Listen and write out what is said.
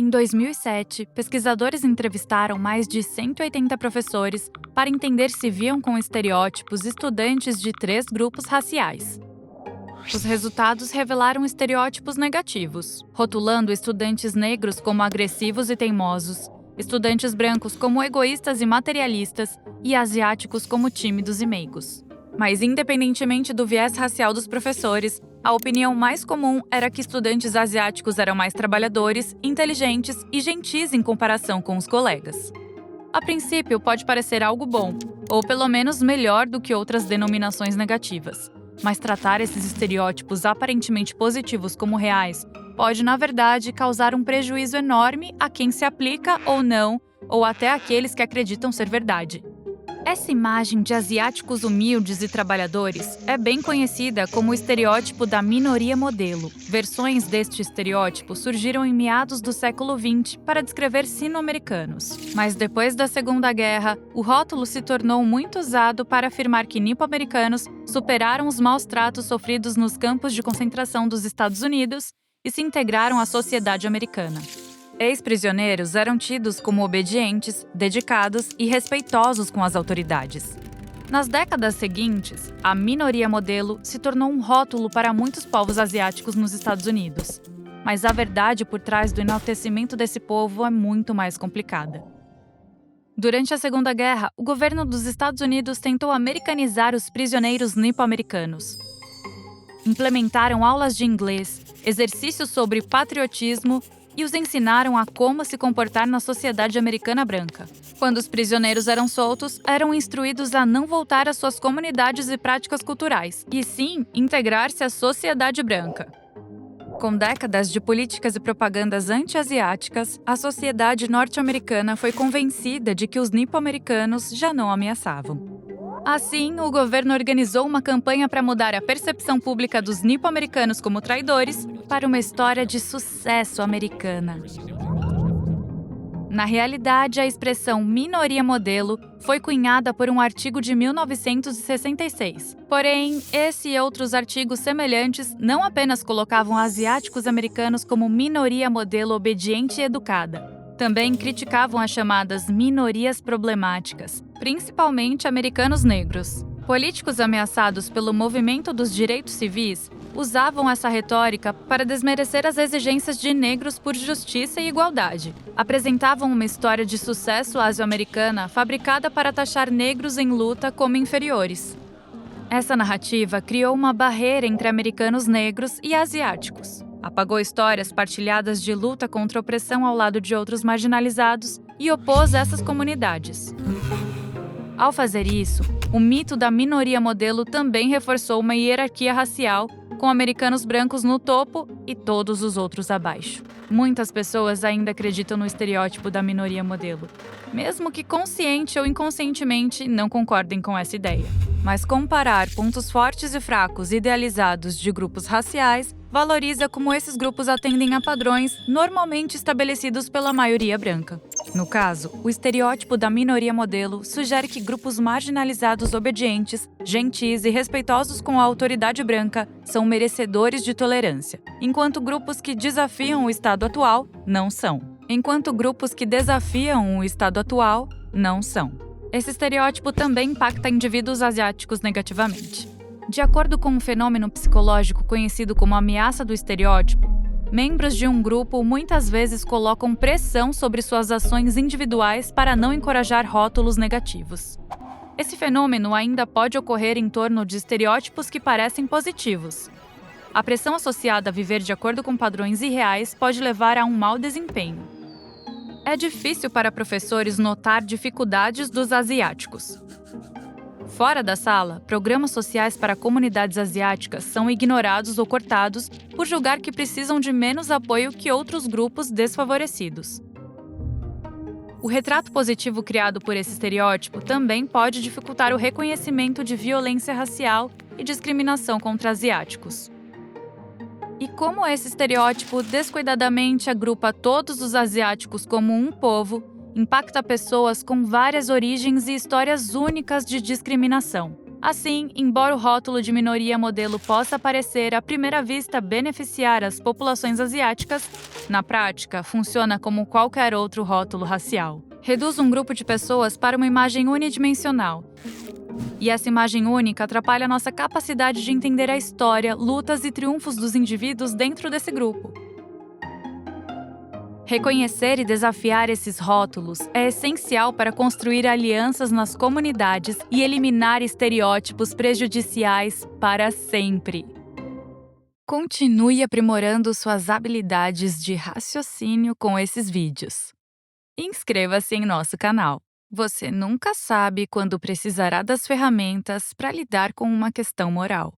Em 2007, pesquisadores entrevistaram mais de 180 professores para entender se viam com estereótipos estudantes de 3 grupos raciais. Os resultados revelaram estereótipos negativos, rotulando estudantes negros como agressivos e teimosos, estudantes brancos como egoístas e materialistas e asiáticos como tímidos e meigos. Mas, independentemente do viés racial dos professores, a opinião mais comum era que estudantes asiáticos eram mais trabalhadores, inteligentes e gentis em comparação com os colegas. A princípio, pode parecer algo bom, ou pelo menos melhor do que outras denominações negativas. Mas tratar esses estereótipos aparentemente positivos como reais pode, na verdade, causar um prejuízo enorme a quem se aplica ou não, ou até àqueles que acreditam ser verdade. Essa imagem de asiáticos humildes e trabalhadores é bem conhecida como o estereótipo da minoria modelo. Versões deste estereótipo surgiram em meados do século XX para descrever sino-americanos. Mas depois da Segunda Guerra, o rótulo se tornou muito usado para afirmar que nipo-americanos superaram os maus tratos sofridos nos campos de concentração dos Estados Unidos e se integraram à sociedade americana. Ex-prisioneiros eram tidos como obedientes, dedicados e respeitosos com as autoridades. Nas décadas seguintes, a minoria modelo se tornou um rótulo para muitos povos asiáticos nos Estados Unidos. Mas a verdade por trás do enaltecimento desse povo é muito mais complicada. Durante a Segunda Guerra, o governo dos Estados Unidos tentou americanizar os prisioneiros nipo-americanos. Implementaram aulas de inglês, exercícios sobre patriotismo e os ensinaram a como se comportar na sociedade americana branca. Quando os prisioneiros eram soltos, eram instruídos a não voltar às suas comunidades e práticas culturais, e sim integrar-se à sociedade branca. Com décadas de políticas e propagandas anti-asiáticas, a sociedade norte-americana foi convencida de que os nipo-americanos já não ameaçavam. Assim, o governo organizou uma campanha para mudar a percepção pública dos nipo-americanos como traidores para uma história de sucesso americana. Na realidade, a expressão minoria modelo foi cunhada por um artigo de 1966. Porém, esse e outros artigos semelhantes não apenas colocavam asiáticos americanos como minoria modelo obediente e educada. Também criticavam as chamadas minorias problemáticas, principalmente americanos negros. Políticos ameaçados pelo movimento dos direitos civis usavam essa retórica para desmerecer as exigências de negros por justiça e igualdade. Apresentavam uma história de sucesso asio-americana fabricada para taxar negros em luta como inferiores. Essa narrativa criou uma barreira entre americanos negros e asiáticos. Apagou histórias partilhadas de luta contra a opressão ao lado de outros marginalizados e opôs essas comunidades. Ao fazer isso, o mito da minoria modelo também reforçou uma hierarquia racial, com americanos brancos no topo e todos os outros abaixo. Muitas pessoas ainda acreditam no estereótipo da minoria modelo, mesmo que consciente ou inconscientemente não concordem com essa ideia. Mas comparar pontos fortes e fracos idealizados de grupos raciais valoriza como esses grupos atendem a padrões normalmente estabelecidos pela maioria branca. No caso, o estereótipo da minoria modelo sugere que grupos marginalizados obedientes, gentis e respeitosos com a autoridade branca são merecedores de tolerância, enquanto grupos que desafiam o estado atual não são. Esse estereótipo também impacta indivíduos asiáticos negativamente. De acordo com um fenômeno psicológico conhecido como ameaça do estereótipo, membros de um grupo muitas vezes colocam pressão sobre suas ações individuais para não encorajar rótulos negativos. Esse fenômeno ainda pode ocorrer em torno de estereótipos que parecem positivos. A pressão associada a viver de acordo com padrões irreais pode levar a um mau desempenho. É difícil para professores notar dificuldades dos asiáticos. Fora da sala, programas sociais para comunidades asiáticas são ignorados ou cortados por julgar que precisam de menos apoio que outros grupos desfavorecidos. O retrato positivo criado por esse estereótipo também pode dificultar o reconhecimento de violência racial e discriminação contra asiáticos. E como esse estereótipo descuidadamente agrupa todos os asiáticos como um povo, impacta pessoas com várias origens e histórias únicas de discriminação. Assim, embora o rótulo de minoria modelo possa parecer à primeira vista beneficiar as populações asiáticas, na prática funciona como qualquer outro rótulo racial. Reduz um grupo de pessoas para uma imagem unidimensional. E essa imagem única atrapalha nossa capacidade de entender a história, lutas e triunfos dos indivíduos dentro desse grupo. Reconhecer e desafiar esses rótulos é essencial para construir alianças nas comunidades e eliminar estereótipos prejudiciais para sempre. Continue aprimorando suas habilidades de raciocínio com esses vídeos. Inscreva-se em nosso canal. Você nunca sabe quando precisará das ferramentas para lidar com uma questão moral.